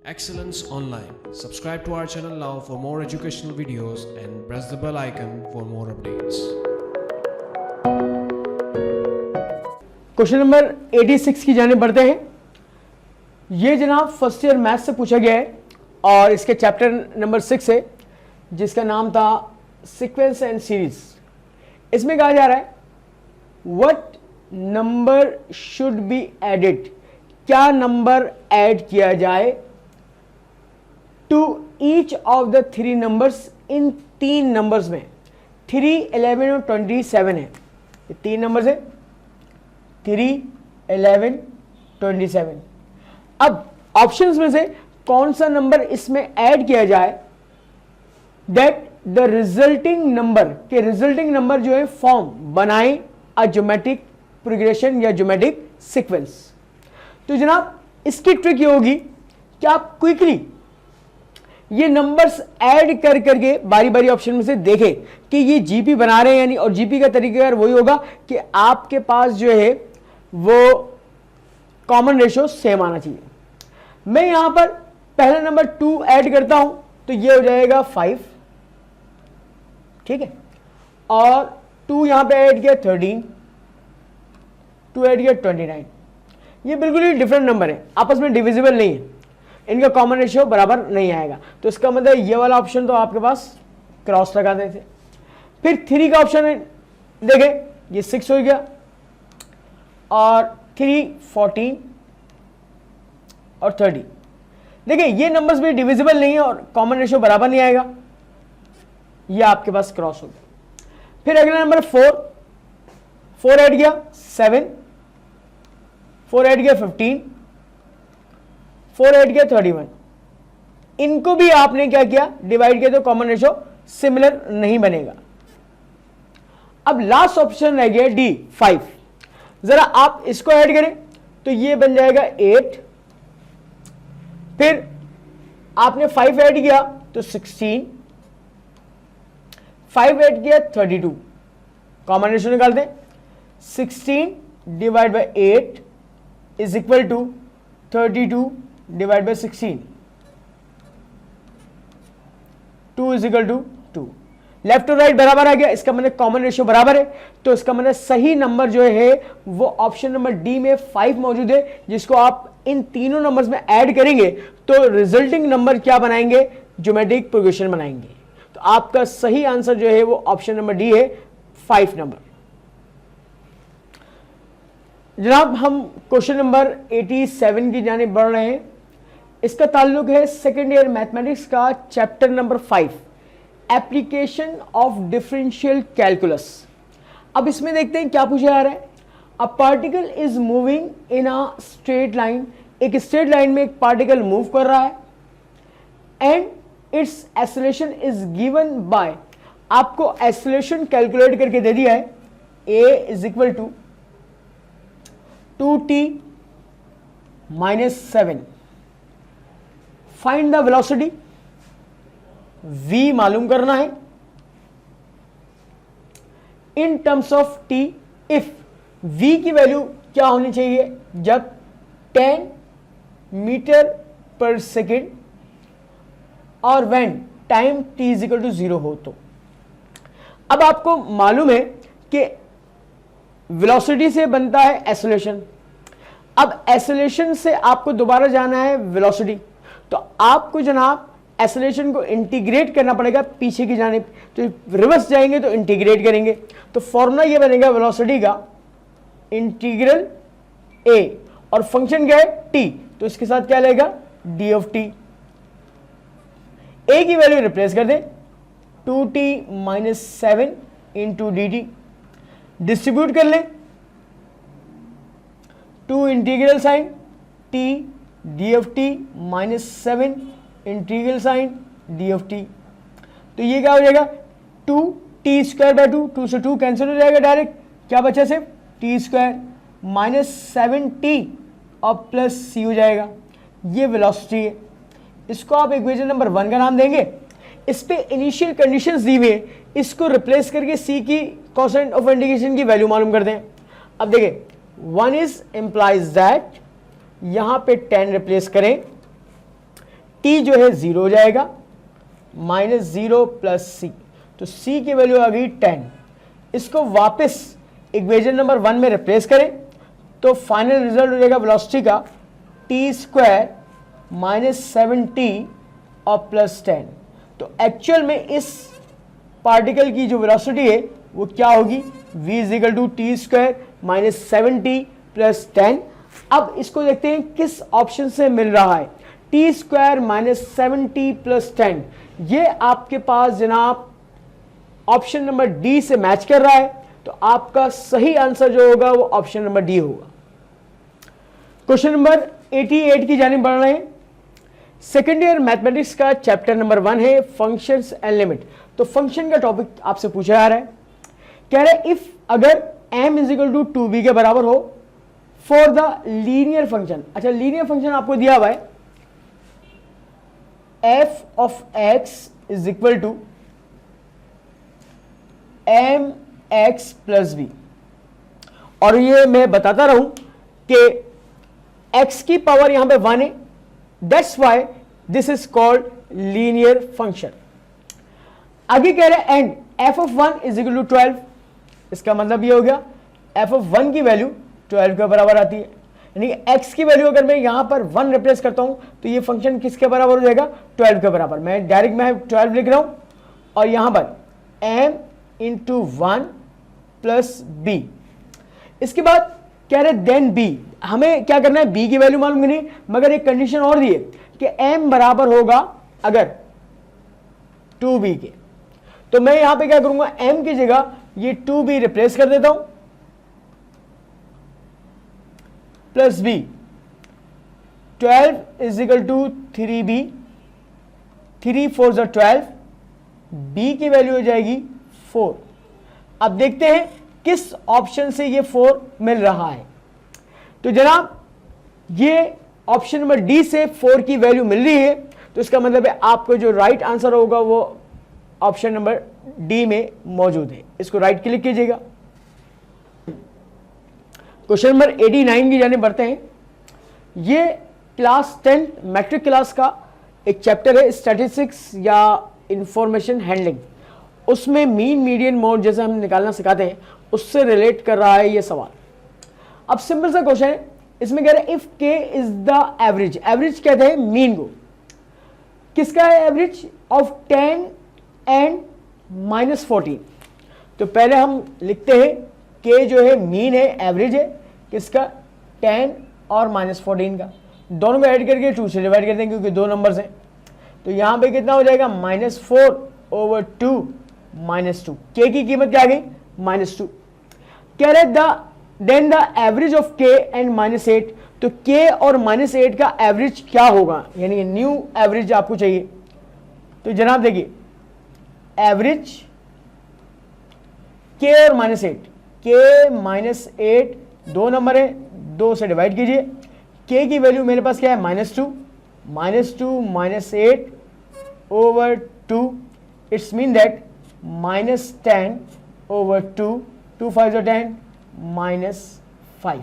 Excellence Online. Subscribe to our channel now for more educational videos and press the bell icon for more updates. Question number 86 की जाने बढ़ते हैं। ये जनाब first year math से पूछा गया है और इसके चैप्टर नंबर 6 है जिसका नाम था सीक्वेंस एंड सीरीज। इसमें कहा जा रहा है what number should be added, क्या नंबर ऐड किया जाए to each of the three numbers, इन तीन नंबर्स में 3, 11 और 27 है। ये तीन नंबर्स है 3, 11, 27। अब ऑप्शंस में से कौन सा नंबर इसमें ऐड किया जाए दैट द रिजल्टिंग नंबर के रिजल्टिंग नंबर जो है फॉर्म बनाए अ ज्योमेट्रिक प्रोग्रेशन या ज्योमेट्रिक सीक्वेंस। तो जनाब इसकी ट्रिक ये होगी कि आप क्विकली ये नंबर्स ऐड कर करके बारी बारी ऑप्शन में से देखें कि ये जीपी बना रहे हैं यानी, और जीपी का तरीका वही होगा कि आपके पास जो है वो कॉमन रेशियो सेम आना चाहिए। मैं यहां पर पहला नंबर 2 ऐड करता हूं तो ये हो जाएगा 5, ठीक है, और 2 यहां पे ऐड किया 13, 2 ऐड किया 29। ये बिल्कुल ही डिफरेंट नंबर है, आपस में डिविजिबल नहीं है, इनका कॉमन रेशियो बराबर नहीं आएगा। तो इसका मतलब ये वाला ऑप्शन तो आपके पास क्रॉस लगा देते। फिर 3 का ऑप्शन है, देखें ये 6 हो गया और 3, 14 और 30। देखिए ये नंबर्स भी डिविजिबल नहीं है और कॉमन रेशियो बराबर नहीं आएगा, ये आपके पास क्रॉस हो गया। फिर अगला नंबर 4 ऐड किया 7, 4 ऐड किया 15, 4 ऐड किया 31। इनको भी आपने क्या किया, डिवाइड किया तो कॉमन रेशियो सिमिलर नहीं बनेगा। अब लास्ट ऑप्शन रह गया डी 5। जरा आप इसको ऐड करें तो ये बन जाएगा 8, फिर आपने 5 ऐड किया तो 16, 5 ऐड किया 32। कॉमन रेशियो निकाल दें, 16 divide by 8 is equal to 32 divide by 16, 2 is equal to 2। Left और राइट बराबर आ गया, इसका मतलब कॉमन रेशियो बराबर है। तो इसका मतलब सही नंबर जो है वो ऑप्शन नंबर डी में 5 मौजूद है, जिसको आप इन तीनों नंबर्स में ऐड करेंगे तो रिजल्टिंग नंबर क्या बनाएंगे, ज्योमेट्रिक प्रोग्रेशन बनाएंगे। तो आपका सही आंसर जो है वो ऑप्शन नंबर डी है, 5 नंबर। जनाब हम क्वेश्चन नंबर 87 की जाने बढ़ रहे हैं। इसका ताल्लुक है सेकेंड ईयर मैथमेटिक्स का chapter number 5, application of differential calculus. अब इसमें देखते हैं क्या पूछा जा रहा है। A particle is moving in a straight line, एक स्ट्रेट लाइन में एक पार्टिकल मूव कर रहा है and its acceleration is given by, आपको एक्सेलरेशन कैलकुलेट करके दे दिया है, a is equal to 2t - 7। Find the velocity, v मालूम करना है in terms of t if v की वैल्यू क्या होनी चाहिए जब 10 मीटर पर सेकेंड और when time t is equal to 0 हो। तो अब आपको मालूम है कि वेलोसिटी से बनता है एक्सेलरेशन। अब एक्सेलरेशन से आपको दोबारा जाना है वेलोसिटी, तो आपको जनाब एक्सेलरेशन को इंटीग्रेट करना पड़ेगा पीछे की जानिब। तो रिवर्स जाएंगे तो इंटीग्रेट करेंगे, तो फॉर्मूला ये बनेगा वेलोसिटी का इंटीग्रल a और फंक्शन क्या है t, तो इसके साथ क्या लेगा d ऑफ t। a की वैल्यू रिप्लेस कर दें 2t - 7 इंटू dt, डिस्ट्रीब्यूट कर लें 2 integral sign t d of t - 7 integral sign d of t। तो ये क्या हो जाएगा 2t² 2 से 2 कैंसिल हो जाएगा, डायरेक्ट क्या बचा सिर्फ t² - 7t और प्लस c हो जाएगा। ये वेलोसिटी है, इसको आप इक्वेशन नंबर 1 का नाम देंगे। इस पे इनिशियल कंडीशंस दी हुई है, इसको रिप्लेस करके c की कॉन्स्टेंट ऑफ इंटीग्रेशन की वैल्यू मालूम कर दें। अब देखिए 1 इज इंप्लाइज दैट, यहां पे 10 रिप्लेस करें, t जो है 0 हो जाएगा, -0 प्लस c, तो c की वैल्यू आ गई 10। इसको वापस इक्वेशन नंबर 1 में रिप्लेस करें तो फाइनल रिजल्ट हो जाएगा वेलोसिटी का t² -7t और प्लस 10। तो एक्चुअल में इस पार्टिकल की जो वेलोसिटी है वो क्या होगी, v = t² -7t प्लस 10। अब इसको देखते हैं किस ऑप्शन से मिल रहा है, t² -7t प्लस 10, ये आपके पास जनाब ऑप्शन नंबर डी से मैच कर रहा है, तो आपका सही आंसर जो होगा वो ऑप्शन नंबर डी होगा। क्वेश्चन नंबर 88 की जानिब बढ़ रहे हैं। सेकेंड ईयर मैथमेटिक्स का चैप्टर नंबर 1 है फंक्शंस एंड लिमिट। तो फंक्शन का टॉपिक आपसे पूछा जा रहा है, कह रहे हैं इफ अगर m = 2b के बराबर हो फॉर द लीनियर फंक्शन। अच्छा, लीनियर फंक्शन आपको दिया हुआ है f of x = mx plus b, और ये मैं बताता रहूं कि x की पावर यहां पे 1 है, that's why this is called linear function. आगे कह रहे हैं एंड f of 1 = 12, इसका मतलब ये हो गया f of 1 की वैल्यू 12 के बराबर आती है, यानी x की वैल्यू अगर मैं यहां पर 1 रिप्लेस करता हूं तो ये फंक्शन किसके बराबर हो जाएगा, 12 के बराबर। मैं डायरेक्ट में 12 लिख रहा हूं और यहां पर m × 1 प्लस b। इसके बाद कह रहे देन b, हमें क्या करना है, b की वैल्यू मालूम नहीं, मगर एक कंडीशन और दी है कि m बराबर होगा अगर 2b के, तो मैं यहां पे क्या करूंगा, m की जगह ये 2b रिप्लेस कर देता हूं प्लस b, 12 = 3b, 3 4 = 12, b की वैल्यू हो जाएगी 4। अब देखते हैं किस ऑप्शन से ये 4 मिल रहा है। तो जनाब ये ऑप्शन नंबर डी से 4 की वैल्यू मिल रही है, तो इसका मतलब है आपको जो राइट आंसर होगा वो ऑप्शन नंबर डी में मौजूद है। इसको राइट क्लिक कीजिएगा। क्वेश्चन नंबर 89 की जाने बढ़ते हैं। ये क्लास 10 मैट्रिक क्लास का एक चैप्टर है स्टैटिस्टिक्स या इंफॉर्मेशन हैंडलिंग, उसमें मीन मीडियन मोड जैसे हम निकालना सिखाते हैं उससे रिलेट कर रहा है ये सवाल। अब सिंपल सा क्वेश्चन है, इसमें कह रहे हैं if k is the average, average कहते हैं मीन को, किसका है एवरेज, ऑफ 10 एंड -14। तो पहले हम लिखते हैं k जो है मीन है, एवरेज है किसका, 10 और -14 का, दोनों को ऐड करके 2 से डिवाइड कर देंगे क्योंकि 2 नंबर्स हैं। तो यहां पे कितना हो जाएगा, -4/2 -2, k की कीमत क्या आ गई, -2। कह रहे then the average of k and -8, तो k और -8 का एवरेज क्या होगा, यानी न्यू एवरेज आपको चाहिए। तो जनाब देखिए एवरेज k और -8, k -8 2 नंबर है, 2 से डिवाइड कीजिए, k की वैल्यू मेरे पास क्या है, -2 -8/2, इट्स मीन दैट -10/2, 2 5 = 10, -5।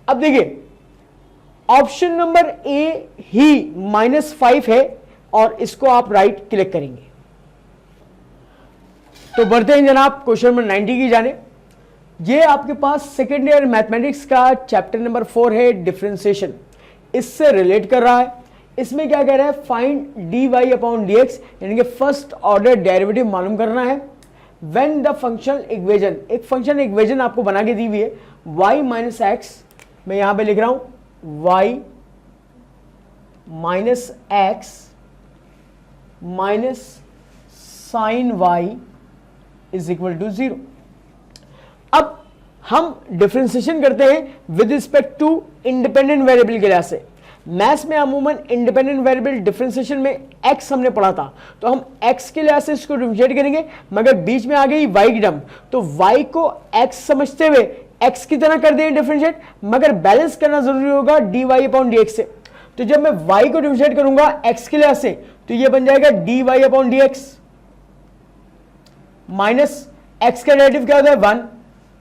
अब देखिए ऑप्शन नंबर ए ही -5 है और इसको आप राइट क्लिक करेंगे। तो बढ़ते हैं जनाब क्वेश्चन नंबर 90 की जाने। ये आपके पास सेकेंड ईयर मैथमेटिक्स का चैप्टर नंबर 4 है डिफरेंशिएशन, इससे रिलेट कर रहा है। इसमें क्या कह रहा है, फाइंड dy/dx, यानी कि फर्स्ट ऑर्डर डेरिवेटिव मालूम करना है व्हेन द फंक्शन इक्वेशन, एक फंक्शन इक्वेशन आपको बना के दी हुई है y - x, मैं यहां पे लिख रहा हूं y - x minus sin y = 0। अब हम डिफरेंशिएशन करते हैं with respect to independent variable के लिहाज से। मैथ्स में अमूमन इंडिपेंडेंट वेरिएबल डिफरेंशिएशन में x हमने पढ़ा था, तो हम x के लिहाज से इसको डिफरेंशिएट करेंगे, मगर बीच में आ गई y की टर्म, तो y को x समझते हुए x की तरह कर देंगे डिफरेंशिएट, मगर बैलेंस करना जरूरी होगा dy/dx से। तो जब मैं y को डिफरेंशिएट करूंगा x के लिहाज से, तो ये बन जाएगा dy/dx माइनस x का डेरिवेटिव क्या होता है 1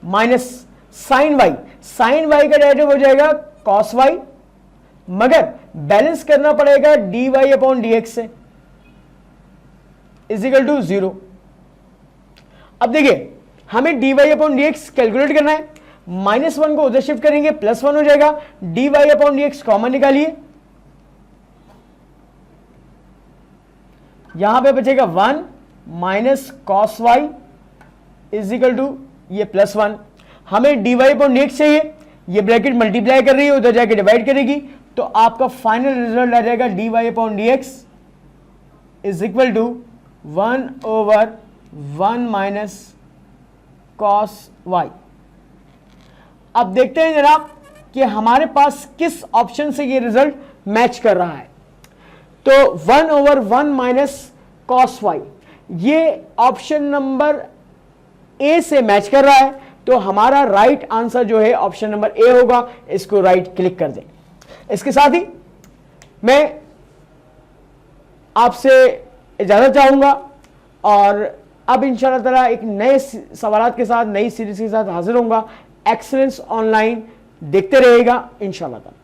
minus sin y, sin y का डेरिवेटिव हो जाएगा cos y, मगर बैलेंस करना पड़ेगा dy अपॉन dx से इज इक्वल टू 0। अब देखिए हमें dy अपॉन dx कैलकुलेट करना है, -1 को उधर शिफ्ट करेंगे +1 हो जाएगा, dy अपॉन dx कॉमन निकालिए, यहां पे बचेगा 1 minus cos y is equal to ये +1। हमें dy अपॉन dx चाहिए, ये ब्रैकेट मल्टीप्लाई कर रही है उधर जाके डिवाइड करेगी, तो आपका फाइनल रिजल्ट आ जाएगा dy upon dx is equal to 1/1 minus cos y. अब देखते हैं जनाब कि हमारे पास किस ऑप्शन से ये रिजल्ट मैच कर रहा है। तो 1/1 माइनस कॉस वाई ये ऑप्शन नंबर ए से मैच कर रहा है, तो हमारा राइट आंसर जो है ऑप्शन नंबर ए होगा। इसको राइट क्लिक कर दें। इसके साथ ही मैं आपसे इजाजत चाहूंगा और अब इंशाअल्लाह ताला एक नए सवालात के साथ, नई सीरीज के साथ हाजिर होऊंगा। एक्सीलेंस ऑनलाइन देखते रहिएगा इंशाअल्लाह ताला।